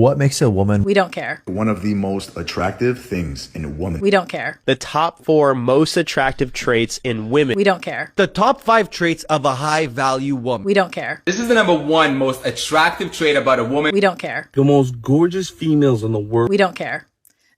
What makes a woman? We don't care. One of the most attractive things in a woman. We don't care. The top 4 most attractive traits in women. We don't care. The top 5 traits of a high-value woman. We don't care. This is the number 1 most attractive trait about a woman. We don't care. The most gorgeous females in the world. We don't care.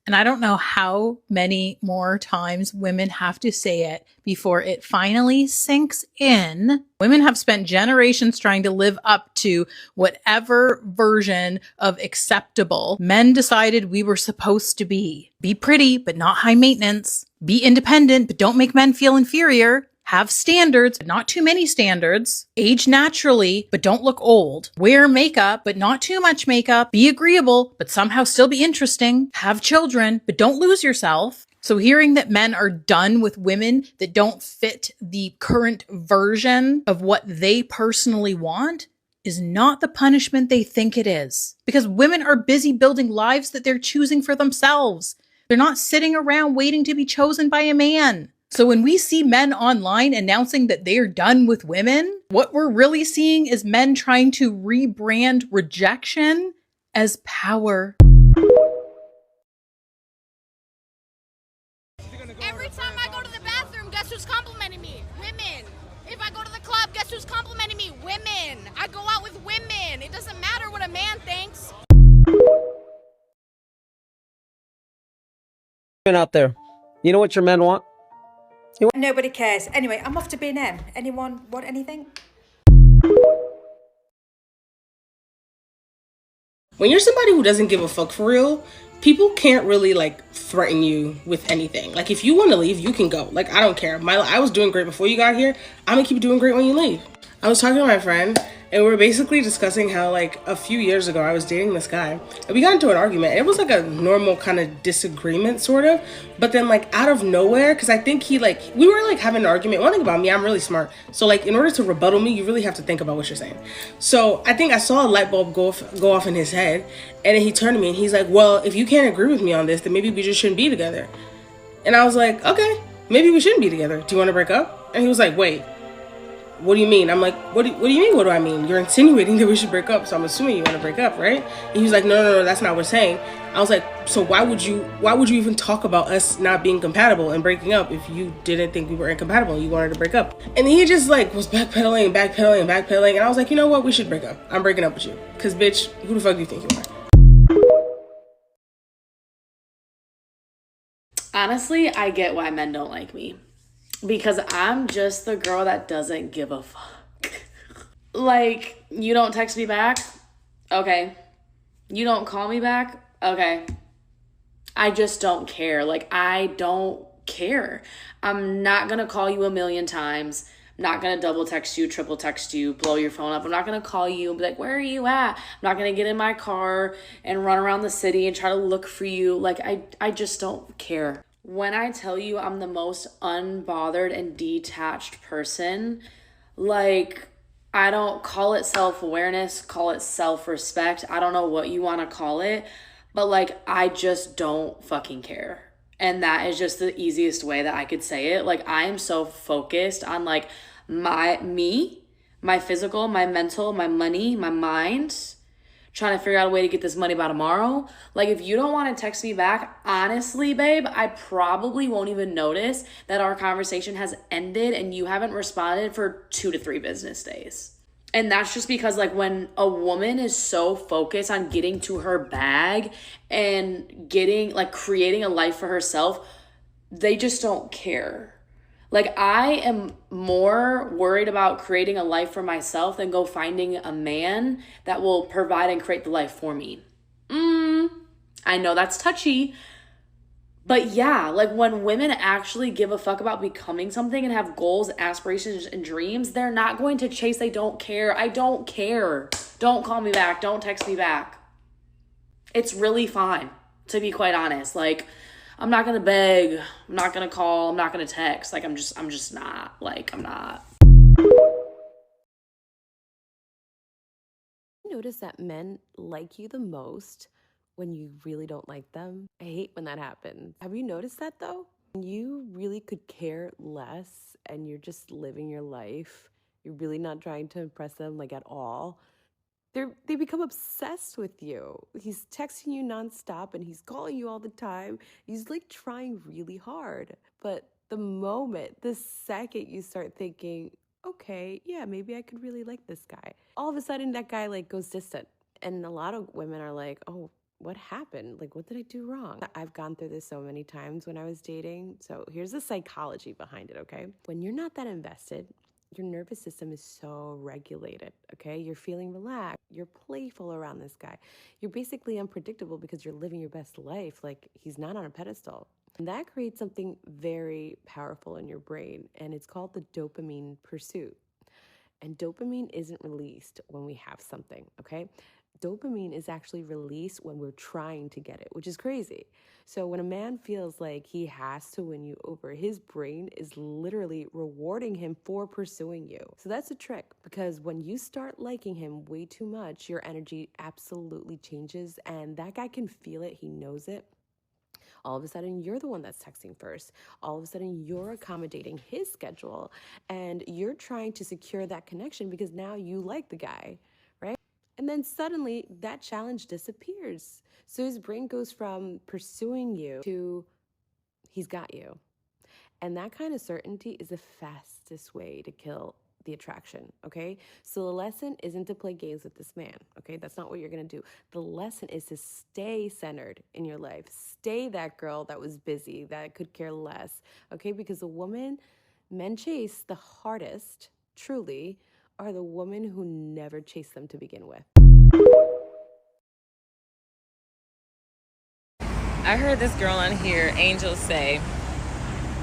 And I don't know how many more times women have to say it before it finally sinks in. Women have spent generations trying to live up to whatever version of acceptable men decided we were supposed to be. Be pretty, but not high maintenance. Be independent, but don't make men feel inferior. Have standards, but not too many standards. Age naturally, but don't look old. Wear makeup, but not too much makeup. Be agreeable, but somehow still be interesting. Have children, but don't lose yourself. So hearing that men are done with women that don't fit the current version of what they personally want is not the punishment they think it is. Because women are busy building lives that they're choosing for themselves. They're not sitting around waiting to be chosen by a man. So when we see men online announcing that they're done with women, what we're really seeing is men trying to rebrand rejection as power. Every time I go to the bathroom, guess who's complimenting me? Women. If I go to the club, guess who's complimenting me? Women. I go out with women. It doesn't matter what a man thinks. Out there, you know what your men want? Nobody cares. Anyway, I'm off to B&M. Anyone want anything? When you're somebody who doesn't give a fuck for real, people can't really like threaten you with anything. Like if you want to leave, you can go. Like I don't care. I was doing great before you got here. I'm gonna keep doing great when you leave. I was talking to my friend and we were basically discussing how like a few years ago I was dating this guy and we got into an argument. It was like a normal kind of disagreement sort of, but then like out of nowhere, because I think we were like having an argument. One thing about me, I'm really smart. So like in order to rebuttal me, you really have to think about what you're saying. So I think I saw a light bulb go off in his head and then he turned to me and he's like, well, if you can't agree with me on this, then maybe we just shouldn't be together. And I was like, okay, maybe we shouldn't be together. Do you want to break up? And he was like, wait. What do you mean? I'm like, what do you mean? What do I mean? You're insinuating that we should break up. So I'm assuming you want to break up, right? And he was like, no, that's not what we're saying. I was like, so why would you even talk about us not being compatible and breaking up if you didn't think we were incompatible and you wanted to break up? And he just like was backpedaling. And I was like, you know what? We should break up. I'm breaking up with you. Cause bitch, who the fuck do you think you are? Honestly, I get why men don't like me. Because I'm just the girl that doesn't give a fuck. Like, you don't text me back? Okay. You don't call me back? Okay. I just don't care. Like, I don't care. I'm not gonna call you a million times. I'm not gonna double text you, triple text you, blow your phone up. I'm not gonna call you and be like, where are you at? I'm not gonna get in my car and run around the city and try to look for you. Like, I just don't care. When I tell you I'm the most unbothered and detached person, like, I don't call it self-awareness, call it self-respect. I don't know what you want to call it, but like, I just don't fucking care. And that is just the easiest way that I could say it. Like, I am so focused on like my physical, my mental, my money, my mind, trying to figure out a way to get this money by tomorrow. Like, if you don't want to text me back, honestly, babe, I probably won't even notice that our conversation has ended and you haven't responded for 2 to 3 business days. And that's just because like when a woman is so focused on getting to her bag and creating a life for herself, they just don't care. Like, I am more worried about creating a life for myself than go finding a man that will provide and create the life for me. I know that's touchy, but yeah, like when women actually give a fuck about becoming something and have goals, aspirations, and dreams, they're not going to chase. They don't care. I don't care. Don't call me back. Don't text me back. It's really fine, to be quite honest. Like, I'm not going to beg, I'm not going to call, I'm not going to text. Like, I'm just not. Like, I'm not. Notice that men like you the most when you really don't like them. I hate when that happens. Have you noticed that though? When you really could care less and you're just living your life, you're really not trying to impress them like at all, They become obsessed with you. He's texting you nonstop and he's calling you all the time. He's like trying really hard. But the second you start thinking, okay, yeah, maybe I could really like this guy, all of a sudden that guy like goes distant. And a lot of women are like, oh, what happened? Like, what did I do wrong? I've gone through this so many times when I was dating. So here's the psychology behind it, okay? When you're not that invested, your nervous system is so regulated, okay? You're feeling relaxed. You're playful around this guy. You're basically unpredictable because you're living your best life. Like, he's not on a pedestal. And that creates something very powerful in your brain, and it's called the dopamine pursuit. And dopamine isn't released when we have something, okay? Dopamine is actually released when we're trying to get it, which is crazy. So when a man feels like he has to win you over, his brain is literally rewarding him for pursuing you. So that's a trick, because when you start liking him way too much, your energy absolutely changes, and that guy can feel it, he knows it. All of a sudden, you're the one that's texting first. All of a sudden, you're accommodating his schedule, and you're trying to secure that connection because now you like the guy, right? And then suddenly, that challenge disappears. So his brain goes from pursuing you to he's got you. And that kind of certainty is the fastest way to kill the attraction, okay? So the lesson isn't to play games with this man, okay? That's not what you're gonna do. The lesson is to stay centered in your life. Stay that girl that was busy, that could care less, okay? Because the woman men chase the hardest, truly, are the women who never chase them to begin with. I heard this girl on here, Angel, say,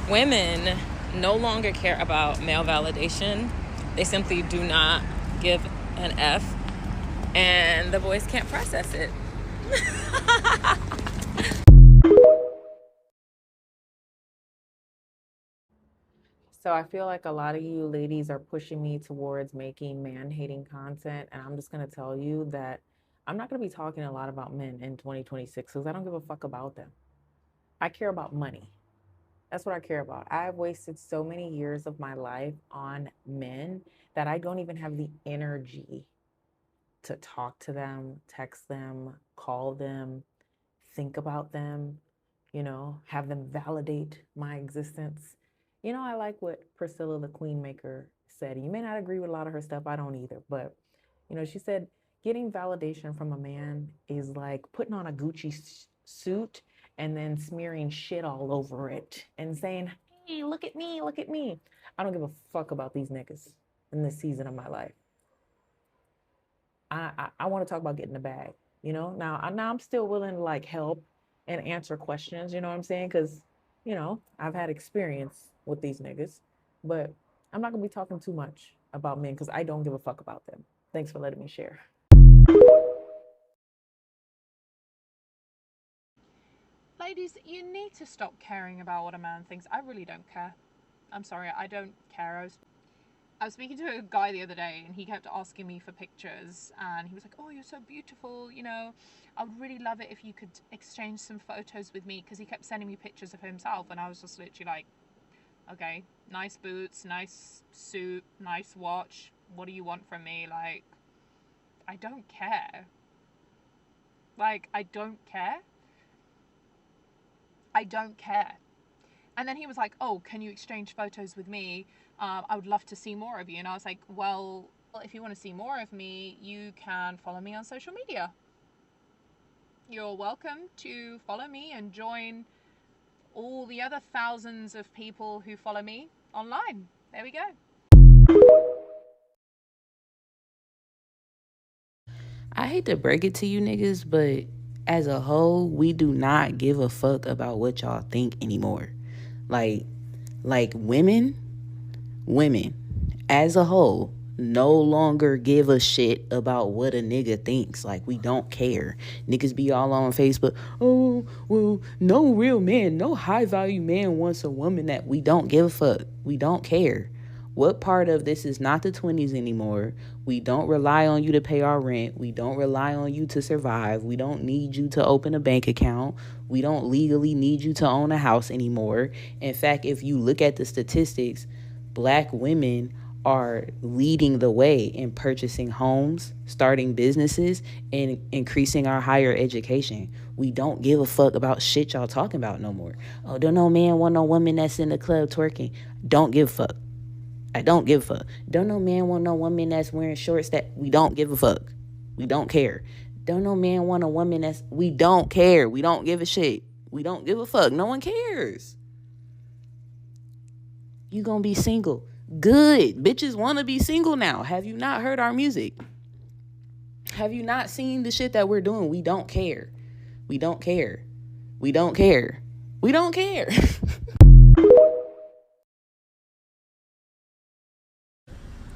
women no longer care about male validation. They simply do not give an F, and the boys can't process it. So I feel like a lot of you ladies are pushing me towards making man-hating content, and I'm just going to tell you that I'm not going to be talking a lot about men in 2026 because I don't give a fuck about them. I care about money. That's what I care about. I've wasted so many years of my life on men that I don't even have the energy to talk to them, text them, call them, think about them, have them validate my existence. I like what Priscilla the Queenmaker said. You may not agree with a lot of her stuff. I don't either. But, she said getting validation from a man is like putting on a Gucci suit and then smearing shit all over it and saying, hey, look at me, look at me. I don't give a fuck about these niggas in this season of my life. I want to talk about getting the bag, Now I'm still willing to like help and answer questions, you know what I'm saying? Because, I've had experience with these niggas, but I'm not going to be talking too much about men because I don't give a fuck about them. Thanks for letting me share. Ladies, you need to stop caring about what a man thinks. I really don't care. I'm sorry, I don't care. I was speaking to a guy the other day and he kept asking me for pictures and he was like, oh, you're so beautiful, I would really love it if you could exchange some photos with me, because he kept sending me pictures of himself and I was just literally like, okay, nice boots, nice suit, nice watch, what do you want from me? Like, I don't care. I don't care. I don't care. And then he was like, oh, can you exchange photos with me? I would love to see more of you. And I was like, well, if you want to see more of me, you can follow me on social media. You're welcome to follow me and join all the other thousands of people who follow me online. There we go. I hate to break it to you niggas, but as a whole, we do not give a fuck about what y'all think anymore. Like women as a whole no longer give a shit about what a nigga thinks. Like, we don't care. Niggas be all on Facebook, oh, well, no real man, no high value man wants a woman that we don't give a fuck. We don't care. What part of this is not the 20s anymore? We don't rely on you to pay our rent. We don't rely on you to survive. We don't need you to open a bank account. We don't legally need you to own a house anymore. In fact, if you look at the statistics, Black women are leading the way in purchasing homes, starting businesses, and increasing our higher education. We don't give a fuck about shit y'all talking about no more. Oh, don't no man want no woman that's in the club twerking. Don't give a fuck. I don't give a fuck. Don't no man want no woman that's wearing shorts that we don't give a fuck. We don't care. Don't no man want a woman that's we don't care. We don't give a shit. We don't give a fuck. No one cares. You gonna be single. Good. Bitches wanna be single now. Have you not heard our music? Have you not seen the shit that we're doing? We don't care. We don't care. We don't care. We don't care.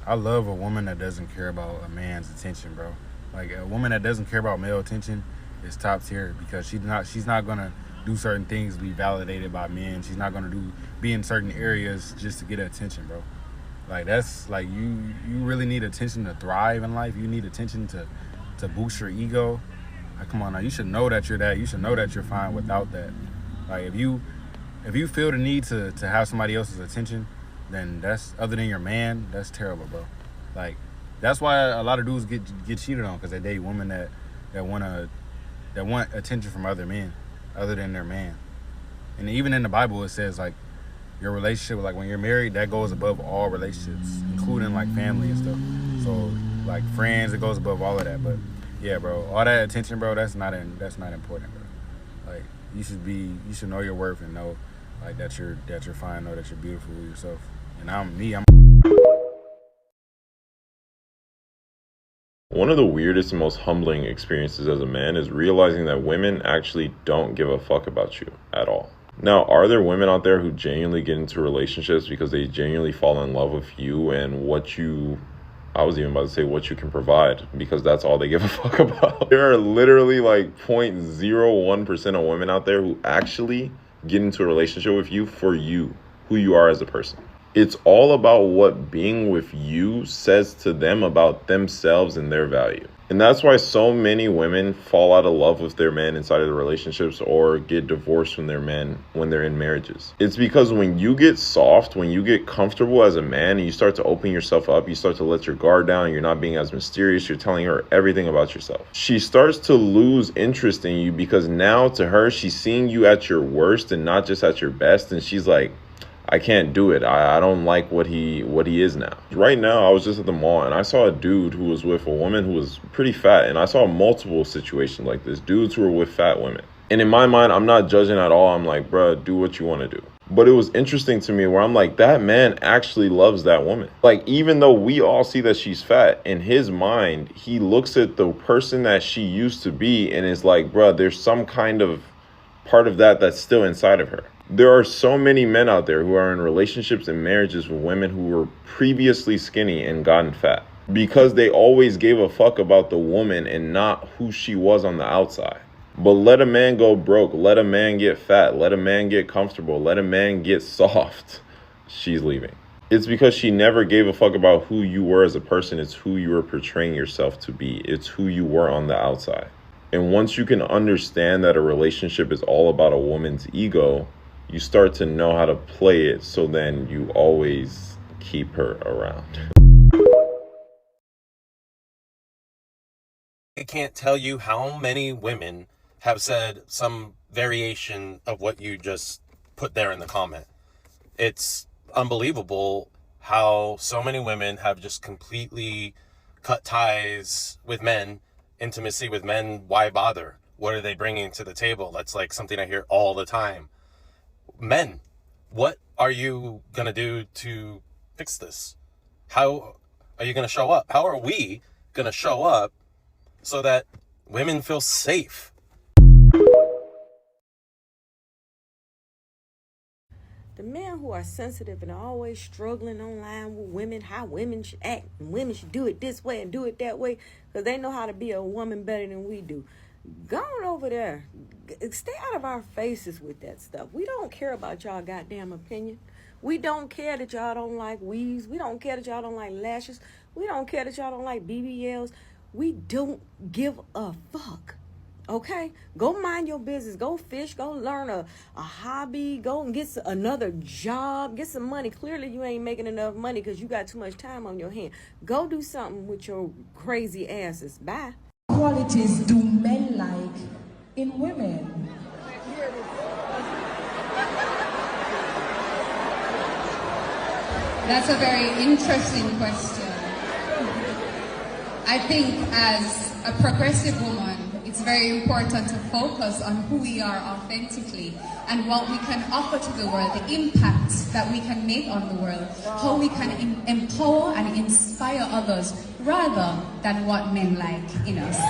I love a woman that doesn't care about a man's attention, bro. Like a woman that doesn't care about male attention is top tier because she's not gonna do certain things to be validated by men. She's not gonna be in certain areas just to get attention, bro. Like that's like you really need attention to thrive in life. You need attention to boost your ego. Like, come on now, you should know that you're that. You should know that you're fine without that. Like if you feel the need to have somebody else's attention, then that's, other than your man, that's terrible, bro. Like that's why a lot of dudes get cheated on, because they date women that want attention from other men other than their man. And even in the Bible it says like your relationship, like when you're married, that goes above all relationships, including like family and stuff. So like friends, it goes above all of that. But yeah, bro, all that attention, bro, that's not important, bro. Like you should know your worth and know like that you're fine, know that you're beautiful with yourself. And I'm One of the weirdest and most humbling experiences as a man is realizing that women actually don't give a fuck about you at all. Now, are there women out there who genuinely get into relationships because they genuinely fall in love with you and what you can provide, because that's all they give a fuck about? There are literally like 0.01% of women out there who actually get into a relationship with you for you, who you are as a person. It's all about what being with you says to them about themselves and their value. And that's why so many women fall out of love with their men inside of the relationships or get divorced from their men when they're in marriages. It's because when you get soft, when you get comfortable as a man and you start to open yourself up, you start to let your guard down, you're not being as mysterious, you're telling her everything about yourself. She starts to lose interest in you because now to her, she's seeing you at your worst and not just at your best. And she's like, I can't do it. I don't like what he is now. Right now, I was just at the mall and I saw a dude who was with a woman who was pretty fat. And I saw multiple situations like this. Dudes who were with fat women. And in my mind, I'm not judging at all. I'm like, bruh, do what you want to do. But it was interesting to me where I'm like, that man actually loves that woman. Like, even though we all see that she's fat, in his mind, he looks at the person that she used to be and is like, bruh, there's some kind of part of that that's still inside of her. There are so many men out there who are in relationships and marriages with women who were previously skinny and gotten fat because they always gave a fuck about the woman and not who she was on the outside. But let a man go broke, let a man get fat, let a man get comfortable, let a man get soft, she's leaving. It's because she never gave a fuck about who you were as a person. It's who you were portraying yourself to be. It's who you were on the outside. And once you can understand that a relationship is all about a woman's ego, you start to know how to play it, so then you always keep her around. I can't tell you how many women have said some variation of what you just put there in the comment. It's unbelievable how so many women have just completely cut ties with men, intimacy with men. Why bother? What are they bringing to the table? That's like something I hear all the time. Men, what are you going to do to fix this? How are you going to show up? How are we going to show up so that women feel safe? The men who are sensitive and are always struggling online with women, how women should act, and women should do it this way and do it that way, because they know how to be a woman better than we do. Go on over there. Stay out of our faces with that stuff. We don't care about y'all goddamn opinion. We don't care that y'all don't like weaves. We don't care that y'all don't like lashes. We don't care that y'all don't like BBLs. We don't give a fuck. Okay, go mind your business. Go fish. Go learn a hobby. Go and get another job. Get some money. Clearly, you ain't making enough money because you got too much time on your hand. Go do something with your crazy asses. Bye. Qualities do men like in women? That's a very interesting question. I think as a progressive woman, it's very important to focus on who we are authentically and what we can offer to the world, the impact that we can make on the world, how we can empower and inspire others rather than what men like in us.